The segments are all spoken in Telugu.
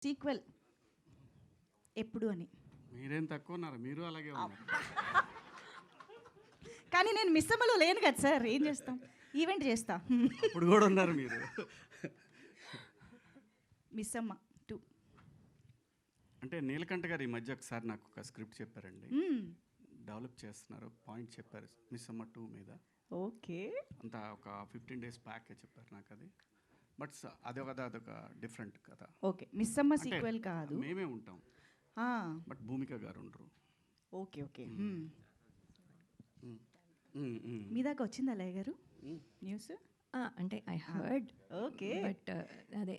సీక్వెల్ ఎప్పుడు అని. మీరేం తక్కువ ఉన్నారు, మీరు అలాగే ఉన్నారు. కానీ నేను మిస్ అమ్మలో లేను కదా సార్, ఏం చేస్తాం, ఈవెంట్ చేస్తా. ఇప్పుడు కూడా ఉన్నారు మీరు. మిస్ అమ్మ 2. అంటే నీలకంఠ గారు ఈ మధ్య ఒకసారి నాకు ఒక స్క్రిప్ట్ చెప్పారండి, డెవలప్ చేస్తున్నారు, పాయింట్ చెప్పారు మిస్ అమ్మ 2 మీద. ఓకే, అంతా ఒక 15 days బ్యాక్ చెప్పారు నాకు అది. బట్ అదొక డిఫరెంట్ కథ. ఓకే, మిస్ అమ్మ సీక్వెల్ కాదు, మేమే ఉంటాం, బట్ భూమిక గారు ఉండరు. Okay okay. మీ దాకా వచ్చిందా అలయ్య గారు న్యూస్? అంటే ఐ హర్డ్. ఓకే, బట్ అదే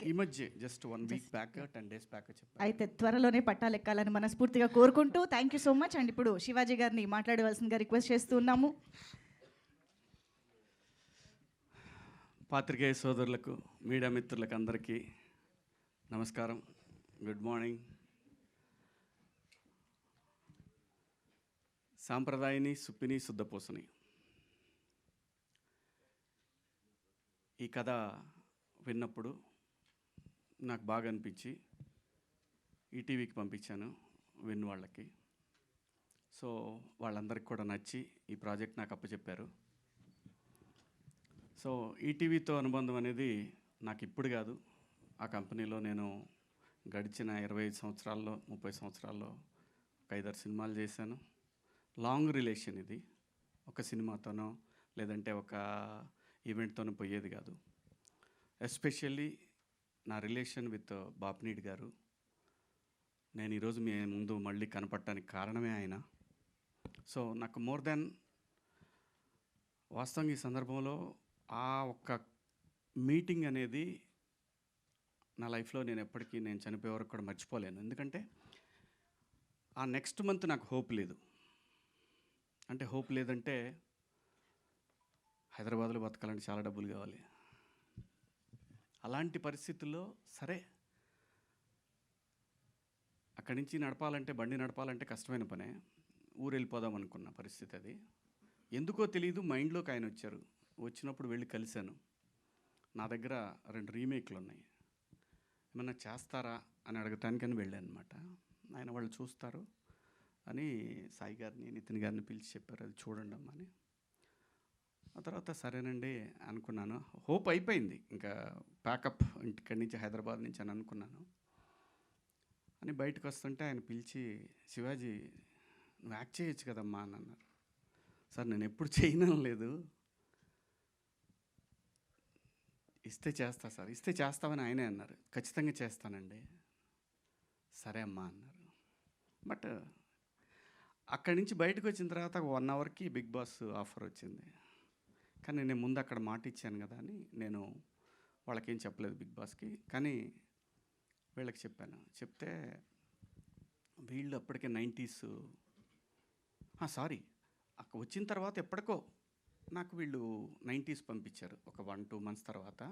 ఈ మధ్య just 1 week back 10 days back చెప్పారు. అయితే త్వరలోనే పట్టాలెక్కాలని మనస్ఫూర్తిగా కోరుకుంటూ thank you so much. And ఇప్పుడు శివాజీ గారిని మాట్లాడవలసిందిగా రిక్వెస్ట్ చేస్తూ ఉన్నాము. పాత్రికేయ సోదరులకు, మీడియా మిత్రులకు అందరికీ నమస్కారం, గుడ్ మార్నింగ్. సాంప్రదాయని సుప్పిని శుద్ధపూసని ఈ కథ విన్నప్పుడు నాకు బాగా అనిపించి ఈటీవీకి పంపించాను విన్ వాళ్ళకి. సో వాళ్ళందరికీ కూడా నచ్చి ఈ ప్రాజెక్ట్ నాకు అప్పచెప్పారు. సో ఈటీవీతో అనుబంధం అనేది నాకు ఇప్పుడు కాదు, ఆ కంపెనీలో నేను గడిచిన 25 సంవత్సరాల్లో 30 సంవత్సరాల్లో ఒక 5-6 సినిమాలు చేశాను. లాంగ్ రిలేషన్ ఇది, ఒక సినిమాతోనో లేదంటే ఒక ఈవెంట్తోనో పోయేది కాదు. ఎస్పెషల్లీ నా రిలేషన్ విత్ బాపినీడి గారు, నేను ఈరోజు మీ ముందు మళ్ళీ కనపడటానికి కారణమే ఆయన. సో నాకు మోర్ దెన్ వాస్తవంగా ఈ సందర్భంలో ఆ ఒక్క మీటింగ్ అనేది నా లైఫ్లో నేను ఎప్పటికీ నేను చనిపోయే వరకు కూడా మర్చిపోలేను. ఎందుకంటే ఆ నెక్స్ట్ మంత్ నాకు హోప్ లేదు. అంటే హోప్ లేదంటే హైదరాబాద్లో బతకాలంటే చాలా డబ్బులు కావాలి. అలాంటి పరిస్థితుల్లో సరే అక్కడి నుంచి నడపాలంటే, బండి నడపాలంటే కష్టమైన పనే. ఊరు వెళ్ళిపోదాం అనుకున్న పరిస్థితి అది. ఎందుకో తెలియదు మైండ్లోకి ఆయన వచ్చారు. వచ్చినప్పుడు వెళ్ళి కలిశాను. నా దగ్గర 2 రీమేక్లు ఉన్నాయి, ఏమన్నా చేస్తారా అని అడగటానికని వెళ్ళాను అనమాట. ఆయన వాళ్ళు చూస్తారు అని సాయి గారిని నితిన్ గారిని పిలిచి చెప్పారు, అది చూడండి అమ్మా అని. ఆ తర్వాత సరేనండి అనుకున్నాను, హోప్ అయిపోయింది, ఇంకా ప్యాకప్ ఇంటిక్కడి నుంచి హైదరాబాద్ నుంచి అని అనుకున్నాను. అని బయటకు వస్తుంటే ఆయన పిలిచి, శివాజీ నువ్వు యాక్ట్ చేయొచ్చు కదమ్మా అని అన్నారు. సార్ నేను ఎప్పుడు చేయడం లేదు, ఇస్తే చేస్తా సార్, ఇస్తే చేస్తామని ఆయనే అన్నారు. ఖచ్చితంగా చేస్తానండి, సరే అమ్మా అన్నారు. బట్ అక్కడి నుంచి బయటకు వచ్చిన తర్వాత 1 hourకి బిగ్ బాస్ ఆఫర్ వచ్చింది. కానీ నేను ముందు అక్కడ మాట ఇచ్చాను కదా అని నేను వాళ్ళకేం చెప్పలేదు బిగ్ బాస్కి, కానీ వీళ్ళకి చెప్పాను. చెప్తే వీళ్ళు అప్పటికే 90s, సారీ అక్కడ వచ్చిన తర్వాత ఎప్పటికో నాకు వీళ్ళు 90s పంపించారు ఒక 1-2 months తర్వాత.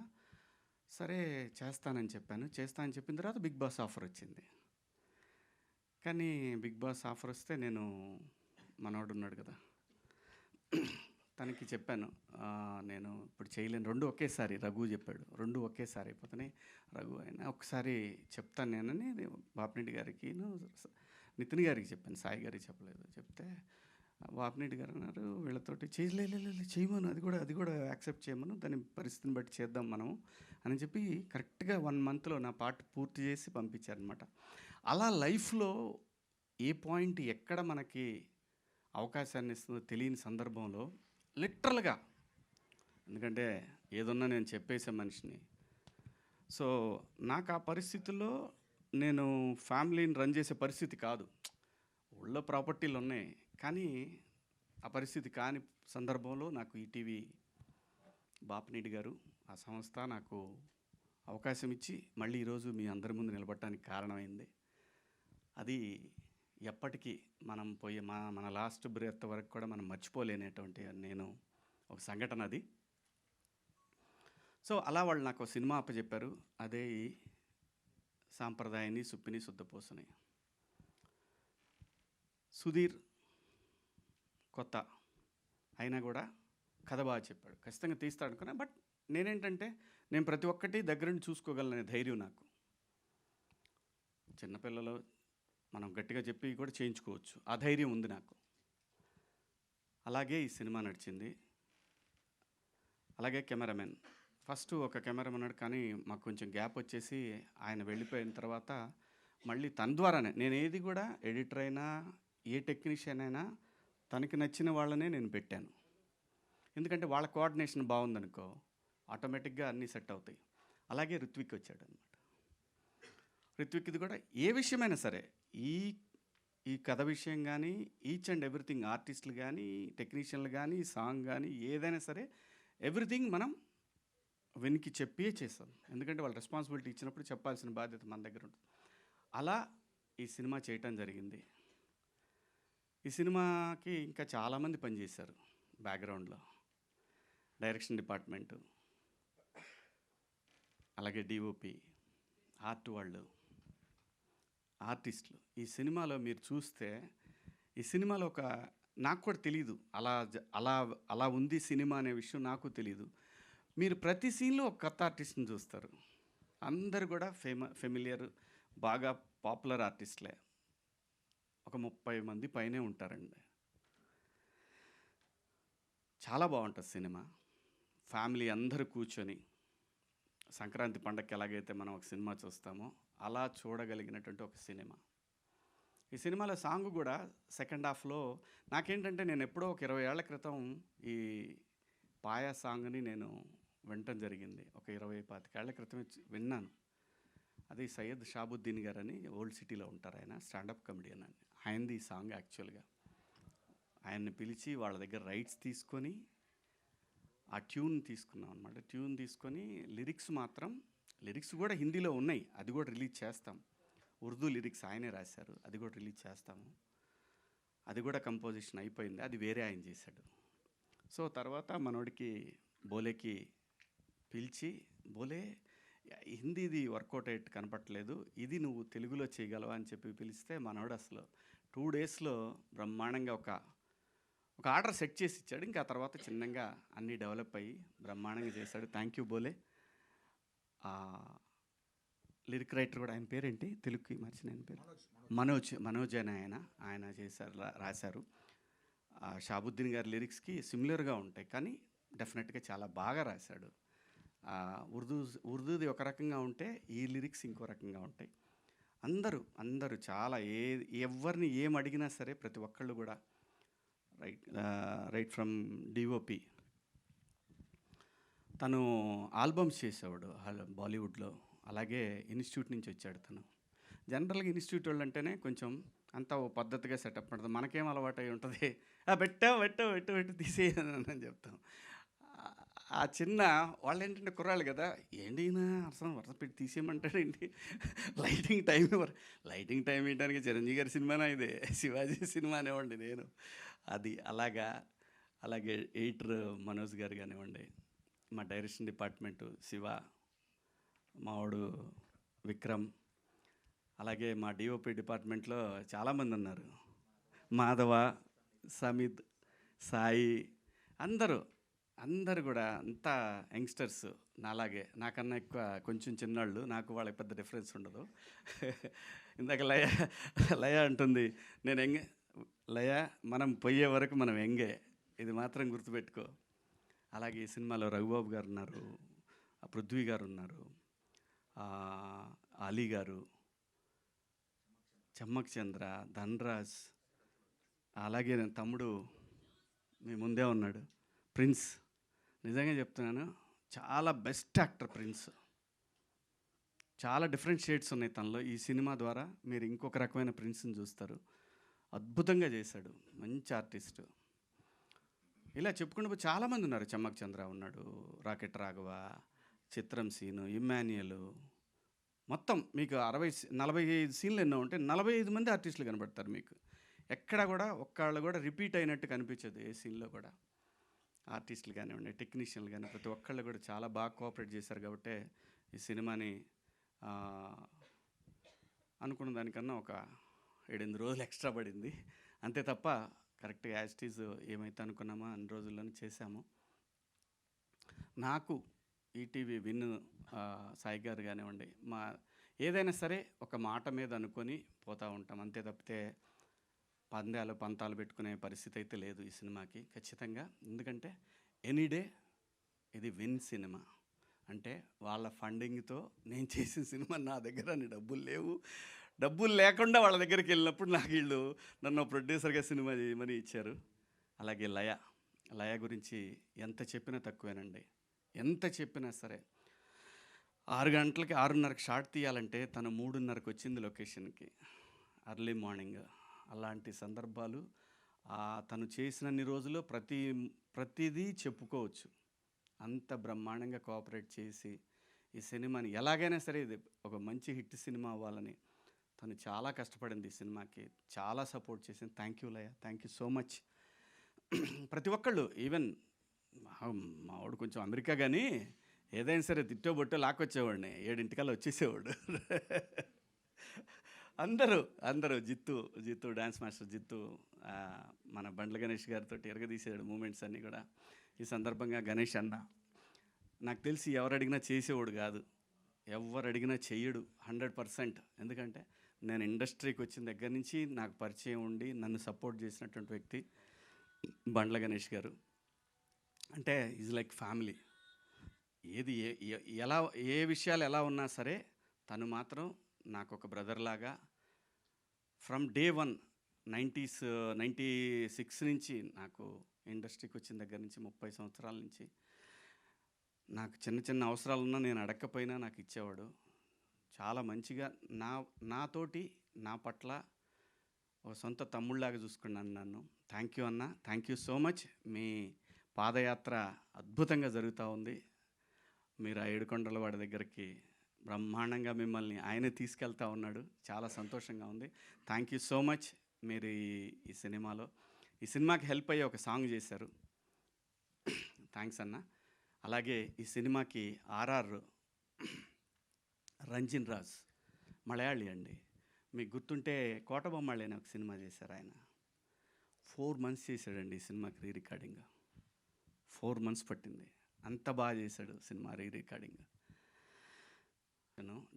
సరే చేస్తానని చెప్పాను. చేస్తానని చెప్పిన తర్వాత బిగ్ బాస్ ఆఫర్ వచ్చింది. కానీ బిగ్ బాస్ ఆఫర్ వస్తే నేను, మనోడు ఉన్నాడు కదా, తనకి చెప్పాను నేను ఇప్పుడు చేయలేను, 2 ఒకేసారి. రఘు చెప్పాడు 2 ఒకేసారి అయిపోతున్నాయి. రఘు అయినా ఒకసారి చెప్తాను నేనని బాపినీడి గారికి నితిన్ గారికి చెప్పాను, సాయి గారికి చెప్పలేదు. చెప్తే బాపినీడి గారు అన్నారు వీళ్ళతోటి చేయమను, అది కూడా యాక్సెప్ట్ చేయమను, దాని పరిస్థితిని బట్టి చేద్దాం మనం అని చెప్పి కరెక్ట్గా 1 monthలో నా పార్ట్ పూర్తి చేసి పంపించారనమాట. అలా లైఫ్లో ఏ పాయింట్ ఎక్కడ మనకి అవకాశాన్ని ఇస్తుందో తెలియని సందర్భంలో లిటరల్గా, ఎందుకంటే ఏదన్నా నేను చెప్పేసే మనిషిని. సో నాకు ఆ పరిస్థితుల్లో నేను ఫ్యామిలీని రన్ చేసే పరిస్థితి కాదు, ఊళ్ళో ప్రాపర్టీలు ఉన్నాయి, కానీ ఆ పరిస్థితి కాని సందర్భంలో నాకు ఈటీవీ బాపినీడి గారు, ఆ సంస్థ నాకు అవకాశం ఇచ్చి మళ్ళీ ఈరోజు మీ అందరి ముందు నిలబడటానికి కారణమైంది. అది ఎప్పటికీ మనం పోయే మన లాస్ట్ బ్రెత్ వరకు కూడా మనం మర్చిపోలేనటువంటి నేను ఒక సంఘటన అది. సో అలా వాళ్ళు నాకు సినిమా అప్పచెప్పారు, అదే ఈ సాంప్రదాయని సుప్పిని శుద్ధపూసని. సుధీర్ కొత్త అయినా కూడా కథ బాగా చెప్పాడు, ఖచ్చితంగా తీస్తాడు అనుకున్నా. బట్ నేనేంటంటే నేను ప్రతి ఒక్కటి దగ్గరుండి చూసుకోగలనే ధైర్యం నాకు. చిన్నపిల్లలు మనం గట్టిగా చెప్పి కూడా చేయించుకోవచ్చు. ఆ ధైర్యం ఉంది నాకు. అలాగే ఈ సినిమా నడిచింది. అలాగే కెమెరామెన్. ఫస్ట్ ఒక కెమెరామెన్ ఉన్నాడు, కానీ మాకు కొంచెం గ్యాప్ వచ్చేసి ఆయన వెళ్ళిపోయిన తర్వాత మళ్ళీ తన ద్వారానే నేను ఏది కూడా ఎడిటర్ అయినా ఏ టెక్నీషియన్ అయినా తనకి నచ్చిన వాళ్ళనే నేను పెట్టాను. ఎందుకంటే వాళ్ళ కోఆర్డినేషన్ బాగుందనుకో ఆటోమేటిక్గా అన్నీ సెట్ అవుతాయి. అలాగే ఋత్విక్ వచ్చాడు అనమాట. ఋత్విక్ది కూడా ఏ విషయమైనా సరే ఈ ఈ కథ విషయం కానీ ఈచ్ అండ్ ఎవ్రీథింగ్ ఆర్టిస్టులు కానీ టెక్నీషియన్లు కానీ సాంగ్ కానీ ఏదైనా సరే ఎవ్రీథింగ్ మనం వెనక్కి చెప్పే చేస్తాం. ఎందుకంటే వాళ్ళు రెస్పాన్సిబిలిటీ ఇచ్చినప్పుడు చెప్పాల్సిన బాధ్యత మన దగ్గర ఉంటుంది. అలా ఈ సినిమా చేయటం జరిగింది. ఈ సినిమాకి ఇంకా చాలామంది పనిచేశారు బ్యాక్గ్రౌండ్లో. డైరెక్షన్ డిపార్ట్మెంటు, అలాగే డిఓపి, ఆర్ట్ వాళ్ళు, ఆర్టిస్టులు. ఈ సినిమాలో మీరు చూస్తే ఈ సినిమాలో నాకు కూడా తెలీదు అలా అలా అలా ఉంది సినిమా అనే విషయం నాకు తెలీదు. మీరు ప్రతి సీన్లో ఒక కొత్త ఆర్టిస్ట్ని చూస్తారు. అందరు కూడా ఫెమిలియర్ బాగా పాపులర్ ఆర్టిస్టులే. ఒక 30 మంది పైనే ఉంటారండి. చాలా బాగుంటుంది సినిమా. ఫ్యామిలీ అందరూ కూర్చొని సంక్రాంతి పండగకి ఎలాగైతే మనం ఒక సినిమా చూస్తామో అలా చూడగలిగినటువంటి ఒక సినిమా. ఈ సినిమాలో సాంగ్ కూడా సెకండ్ హాఫ్లో నాకేంటంటే నేను ఎప్పుడో ఒక 20 ఏళ్ల క్రితం ఈ పాయా సాంగ్ని నేను వినటం జరిగింది. ఒక 20-25 ఏళ్ల క్రితమే విన్నాను. అది సయ్యద్ షాబుద్దీన్ గారు అని ఓల్డ్ సిటీలో ఉంటారు. ఆయన స్టాండప్ కమెడియన్ అని. ఆయనది ఈ సాంగ్ యాక్చువల్గా. ఆయన్ని పిలిచి వాళ్ళ దగ్గర రైట్స్ తీసుకొని ఆ ట్యూన్ తీసుకున్నాం అనమాట. ట్యూన్ తీసుకొని లిరిక్స్ కూడా హిందీలో ఉన్నాయి. అది కూడా రిలీజ్ చేస్తాం. ఉర్దూ లిరిక్స్ ఆయనే రాశారు. అది కూడా రిలీజ్ చేస్తాము. అది కూడా కంపోజిషన్ అయిపోయింది. అది వేరే ఆయన చేశాడు. సో తర్వాత మనోడికి బోలేకి పిలిచి, బోలే హిందీది వర్కౌట్ అయ్యేట్టు కనపట్లేదు, ఇది నువ్వు తెలుగులో చేయగలవా అని చెప్పి పిలిస్తే మనోడు అసలు 2 డేస్లో బ్రహ్మాండంగా ఒక ఆర్డర్ సెట్ చేసి ఇచ్చాడు. ఇంకా తర్వాత చిన్నగా అన్నీ డెవలప్ అయ్యి బ్రహ్మాండంగా చేశాడు. థ్యాంక్ యూ బోలే. లిరిక్ రైటర్ కూడా, ఆయన పేరేంటి తెలుగుకి మర్చిన ఆయన పేరు, మనోజ్ అని ఆయన చేశారు, రాశారు. షాబుద్దీన్ గారి లిరిక్స్కి సిమిలర్గా ఉంటాయి, కానీ డెఫినెట్గా చాలా బాగా రాశాడు. ఉర్దూది ఒక రకంగా ఉంటే ఈ లిరిక్స్ ఇంకో రకంగా ఉంటాయి. అందరూ చాలా ఎవరిని ఏం అడిగినా సరే ప్రతి ఒక్కళ్ళు కూడా రైట్ ఫ్రమ్ డిఓపి. తను ఆల్బమ్స్ చేసేవాడు బాలీవుడ్లో. అలాగే ఇన్స్టిట్యూట్ నుంచి వచ్చాడు తను. జనరల్గా ఇన్స్టిట్యూట్ వాళ్ళు అంటేనే కొంచెం అంతా ఓ పద్ధతిగా సెటప్ ఉంటుంది. మనకేం అలవాటు అయి ఉంటుంది, పెట్టు తీసేయని చెప్తాం. ఆ చిన్న వాళ్ళు ఏంటంటే కుర్రాళ్ళు కదా, ఏంటి వరుస పెట్టి తీసేయమంటాడు ఏంటి, లైటింగ్ టైం ఇవ్వడానికి చిరంజీవి గారి సినిమానా ఇదే, శివాజీ సినిమా అనేవ్వండి నేను. అది అలాగే ఎడిటర్ మనోజ్ గారు కానివ్వండి, మా డైరెక్షన్ డిపార్ట్మెంటు శివ, మావాడు విక్రమ్, అలాగే మా డిఓపి డిపార్ట్మెంట్లో చాలామంది ఉన్నారు. మాధవ, సమిత్, సాయి, అందరూ కూడా అంతా యంగ్స్టర్స్. నాకన్నా ఎక్కువ కొంచెం చిన్నాళ్ళు. నాకు వాళ్ళకి పెద్ద డిఫరెన్స్ ఉండదు. ఇందాక లయ అంటుంది, నేను లయ మనం పోయే వరకు మనం ఎంగే, ఇది మాత్రం గుర్తుపెట్టుకో. అలాగే ఈ సినిమాలో రఘుబాబు గారు ఉన్నారు, పృథ్వీ గారు ఉన్నారు, అలీ గారు, చమ్మక్ చంద్ర, ధన్రాజ్, అలాగే నేను తమ్ముడు మీ ముందే ఉన్నాడు ప్రిన్స్. నిజంగా చెప్తున్నాను, చాలా బెస్ట్ యాక్టర్ ప్రిన్స్. చాలా డిఫరెంట్ షేడ్స్ ఉన్నాయి తనలో. ఈ సినిమా ద్వారా మీరు ఇంకొక రకమైన ప్రిన్స్ని చూస్తారు. అద్భుతంగా చేశాడు, మంచి ఆర్టిస్టు. ఇలా చెప్పుకుంటూ చాలామంది ఉన్నారు. చమ్మక్ చంద్ర ఉన్నాడు, రాకెట్ రాఘవ, చిత్రం సీను, ఇమ్మాన్యుయల్, మొత్తం మీకు 45 సీన్లు ఎన్నో ఉంటే 45 మంది ఆర్టిస్టులు కనబడతారు మీకు. ఎక్కడ కూడా ఒక్కళ్ళు కూడా రిపీట్ అయినట్టు కనిపించదు ఏ సీన్లో కూడా. ఆర్టిస్టులు కానివ్వండి, టెక్నీషియన్లు కానీ ప్రతి ఒక్కళ్ళు కూడా చాలా బాగా కోఆపరేట్ చేశారు. కాబట్టి ఈ సినిమాని అనుకున్న దానికన్నా ఒక 7-8 రోజులు ఎక్స్ట్రా పడింది అంతే తప్ప, కరెక్ట్గా యాజ్ ఇట్ ఈజ్ ఏమైతే అనుకున్నామో అన్ని రోజుల్లోనే చేశాము. నాకు ఈటీవీ విన్ సాయి గారు కానివ్వండి, ఏదైనా సరే ఒక మాట మీద అనుకొని పోతూ ఉంటాం, అంతే తప్పితే పంతాలు పెట్టుకునే పరిస్థితి అయితే లేదు ఈ సినిమాకి ఖచ్చితంగా. ఎందుకంటే ఎనీడే ఇది విన్ సినిమా. అంటే వాళ్ళ ఫండింగ్తో నేను చేసిన సినిమా, నా దగ్గర అన్ని డబ్బులు లేవు. డబ్బులు లేకుండా వాళ్ళ దగ్గరికి వెళ్ళినప్పుడు నాకు వీళ్ళు నన్ను ప్రొడ్యూసర్గా సినిమా చేయమని ఇచ్చారు. అలాగే లయ గురించి ఎంత చెప్పినా తక్కువేనండి. ఎంత చెప్పినా సరే 6 గంటలకి 6:30కి షాట్ తీయాలంటే తను 3:30కి వచ్చింది లొకేషన్కి, అర్లీ మార్నింగ్. అలాంటి సందర్భాలు తను చేసినన్ని రోజులు ప్రతిదీ చెప్పుకోవచ్చు. అంత బ్రహ్మాండంగా కోఆపరేట్ చేసి ఈ సినిమాని ఎలాగైనా సరే ఇది ఒక మంచి హిట్ సినిమా అవ్వాలని తను చాలా కష్టపడింది. ఈ సినిమాకి చాలా సపోర్ట్ చేసింది. Thank you Laya, thank you so much. ప్రతి ఒక్కళ్ళు, ఈవెన్ మావాడు కొంచెం అమెరికా, కానీ ఏదైనా సరే తిట్టో లాక్కొచ్చేవాడిని, 7 వచ్చేసేవాడు. అందరూ జిత్తు డ్యాన్స్ మాస్టర్ జిత్తు, మన బండ్ల గణేష్ గారితో ఎరగదీసాడు మూమెంట్స్ అన్నీ కూడా. ఈ సందర్భంగా గణేష్ అన్న నాకు తెలిసి ఎవరు అడిగినా చేసేవాడు కాదు, ఎవరు అడిగినా చెయ్యడు 100%. ఎందుకంటే నేను ఇండస్ట్రీకి వచ్చిన దగ్గర నుంచి నాకు పరిచయం ఉండి నన్ను సపోర్ట్ చేసినటువంటి వ్యక్తి బండ్ల గణేష్ గారు. అంటే ఈజ్ లైక్ ఫ్యామిలీ. ఏది ఏ విషయాలు ఎలా ఉన్నా సరే తను మాత్రం నాకు ఒక బ్రదర్ లాగా ఫ్రమ్ డే 1 96 నుంచి, నాకు ఇండస్ట్రీకి వచ్చిన దగ్గర నుంచి 30 సంవత్సరాల నుంచి నాకు చిన్న అవసరాలున్నా నేను అడగకపోయినా నాకు ఇచ్చేవాడు. చాలా మంచిగా నాతోటి నా పట్ల ఒక సొంత తమ్ముళ్ళలాగా చూసుకున్నాను నన్ను. థ్యాంక్ యూ అన్న, థ్యాంక్ యూ సో మచ్. మీ పాదయాత్ర అద్భుతంగా జరుగుతూ ఉంది. మీరు ఆ ఏడుకొండల వాడి దగ్గరికి బ్రహ్మాండంగా మిమ్మల్ని ఆయనే తీసుకెళ్తా ఉన్నాడు. చాలా సంతోషంగా ఉంది. Thank you so much. మీరు ఈ సినిమాకి హెల్ప్ అయ్యే ఒక సాంగ్ చేశారు. థ్యాంక్స్ అన్న. అలాగే ఈ సినిమాకి ఆర్ఆర్ రంజిన్ రాజ్ మలయాళీ అండి. మీకు గుర్తుంటే కోటబొమ్మాళి అనే ఒక సినిమా చేశారు ఆయన. 4 months చేశాడండి ఈ సినిమాకి రీ రికార్డింగ్. 4 months పట్టింది. అంత బాగా చేశాడు సినిమా రీ రికార్డింగ్.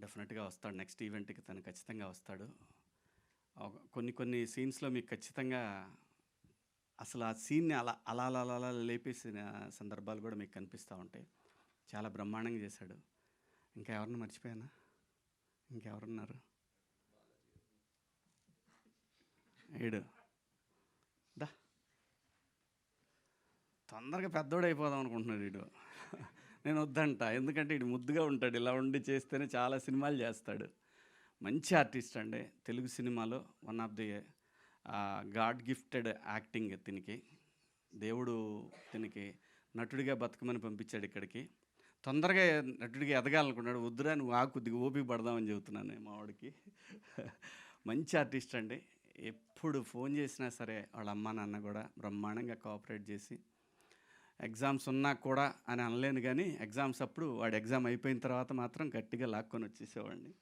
డెఫినెట్గా వస్తాడు నెక్స్ట్ ఈవెంట్కి, తను ఖచ్చితంగా వస్తాడు. కొన్ని సీన్స్లో మీకు ఖచ్చితంగా అసలు ఆ సీన్ని అలా లేపేసిన సందర్భాలు కూడా మీకు కనిపిస్తూ ఉంటాయి. చాలా బ్రహ్మాండంగా చేశాడు. ఇంకా ఎవరన్నా మర్చిపోయానా? ఇంకెవరున్నారు? ఏడు దా తొందరగా పెద్దోడు అయిపోదాం అనుకుంటున్నాడు వీడు. నేను వద్దంట, ఎందుకంటే వీడు ముద్దుగా ఉంటాడు, ఇలా ఉండి చేస్తేనే చాలా సినిమాలు చేస్తాడు. మంచి ఆర్టిస్ట్ అండి. తెలుగు సినిమాలో one of the God gifted acting. దేవుడు తినికి నటుడిగా బతకమని పంపించాడు ఇక్కడికి. తొందరగా నటుడిగా ఎదగాలనుకున్నాడు. వద్దురా నువ్వు కొద్దిగా ఓపిక పడదామని చెబుతున్నాను మా వాడికి. మంచి ఆర్టిస్ట్ అండి. ఎప్పుడు ఫోన్ చేసినా సరే వాళ్ళ అమ్మ నాన్న కూడా బ్రహ్మాండంగా కోఆపరేట్ చేసి, ఎగ్జామ్స్ ఉన్నా కూడా అని అనలేను, కానీ ఎగ్జామ్స్ అప్పుడు వాడు ఎగ్జామ్ అయిపోయిన తర్వాత మాత్రం గట్టిగా లాక్కొని వచ్చేసేవాడిని.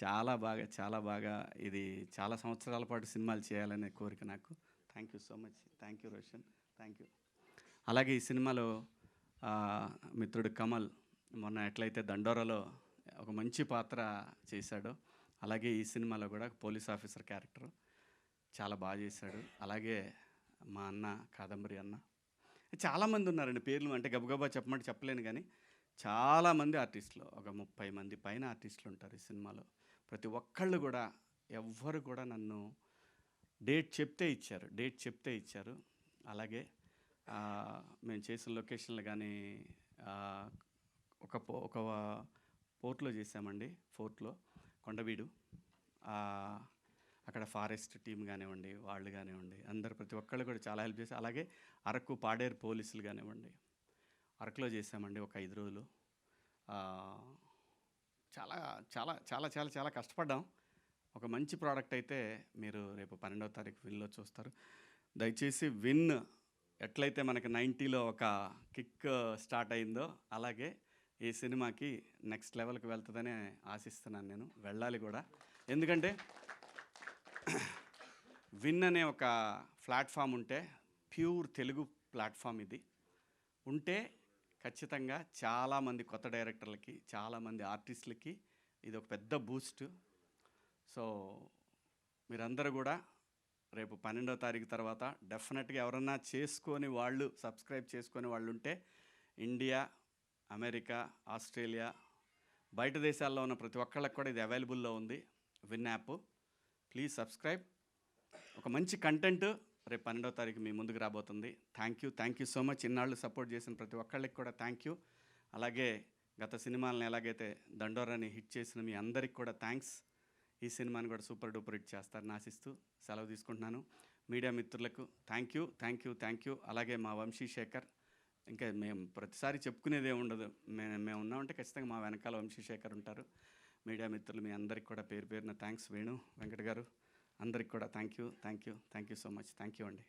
చాలా బాగా ఇది చాలా సంవత్సరాల పాటు సినిమాలు చేయాలనే కోరిక నాకు. Thank you so much. Thank you Roshan, thank you. అలాగే ఈ సినిమాలో మిత్రుడు కమల్ మొన్న ఎట్లయితే దండోరాలో ఒక మంచి పాత్ర చేశాడో, అలాగే ఈ సినిమాలో కూడా పోలీస్ ఆఫీసర్ క్యారెక్టర్ చాలా బాగా చేశాడు. అలాగే మా అన్న కాదంబరి అన్న, చాలామంది ఉన్నారండి. పేర్లు అంటే గబగబా చెప్పమంటే చెప్పలేను, కానీ చాలామంది ఆర్టిస్టులు, ఒక 30 మంది పైన ఆర్టిస్టులు ఉంటారు ఈ సినిమాలో. ప్రతి ఒక్కళ్ళు కూడా ఎవ్వరు కూడా నన్ను డేట్ చెప్తే ఇచ్చారు. అలాగే మేము చేసిన లొకేషన్లు కానీ ఒక పోర్ట్లో చేసామండి. ఫోర్ట్లో కొండవీడు, అక్కడ ఫారెస్ట్ టీం కానివ్వండి, వాళ్ళు కానివ్వండి, అందరు ప్రతి ఒక్కళ్ళు కూడా చాలా హెల్ప్ చేశారు. అలాగే అరకు పాడేరు పోలీసులు కానివ్వండి, అరకులో చేసామండి ఒక 5 రోజులు. చాలా చాలా చాలా చాలా చాలా కష్టపడ్డాం. ఒక మంచి ప్రోడక్ట్ అయితే మీరు రేపు 12వ తారీఖు విన్లో చూస్తారు. దయచేసి విన్ ఎట్లయితే మనకి 90లో ఒక కిక్ స్టార్ట్ అయిందో, అలాగే ఈ సినిమాకి నెక్స్ట్ లెవెల్కి వెళ్తుందని ఆశిస్తున్నాను. నేను వెళ్ళాలి కూడా. ఎందుకంటే విన్ అనే ఒక ప్లాట్ఫామ్ ఉంటే, ప్యూర్ తెలుగు ప్లాట్ఫామ్ ఇది ఉంటే, ఖచ్చితంగా చాలామంది కొత్త డైరెక్టర్లకి, చాలామంది ఆర్టిస్టులకి ఇది ఒక పెద్ద బూస్ట్. సో మీరందరూ కూడా రేపు 12వ తారీఖు తర్వాత డెఫినెట్గా ఎవరన్నా సబ్స్క్రైబ్ చేసుకొని వాళ్ళు ఉంటే ఇండియా, అమెరికా, ఆస్ట్రేలియా, బయట దేశాల్లో ఉన్న ప్రతి ఒక్కళ్ళకి కూడా ఇది అవైలబుల్లో ఉంది, విన్ యాప్. Please subscribe. ఒక మంచి కంటెంట్ రేపు 12వ తారీఖు మీ ముందుకు రాబోతుంది. Thank you so much. ఇన్నాళ్ళు సపోర్ట్ చేసిన ప్రతి ఒక్కళ్ళకి కూడా థ్యాంక్ యూ. అలాగే గత సినిమాలను ఎలాగైతే దండోరాని హిట్ చేసిన మీ అందరికి కూడా థ్యాంక్స్. ఈ సినిమాని కూడా సూపర్ డూపర్ హిట్ చేస్తారని ఆశిస్తూ సెలవు తీసుకుంటున్నాను. మీడియా మిత్రులకు థ్యాంక్ యూ. అలాగే మా వంశీశేఖర్, ఇంకా మేము ప్రతిసారి చెప్పుకునేదే ఉండదు, మేము ఉన్నామంటే ఖచ్చితంగా మా వెనకాల వంశీశేఖర్ ఉంటారు. మీడియా మిత్రులు మీ అందరికి కూడా పేరు పేరున థ్యాంక్స్. వేణు, వెంకట గారు అందరికి కూడా thank you so much. Thank you అండి.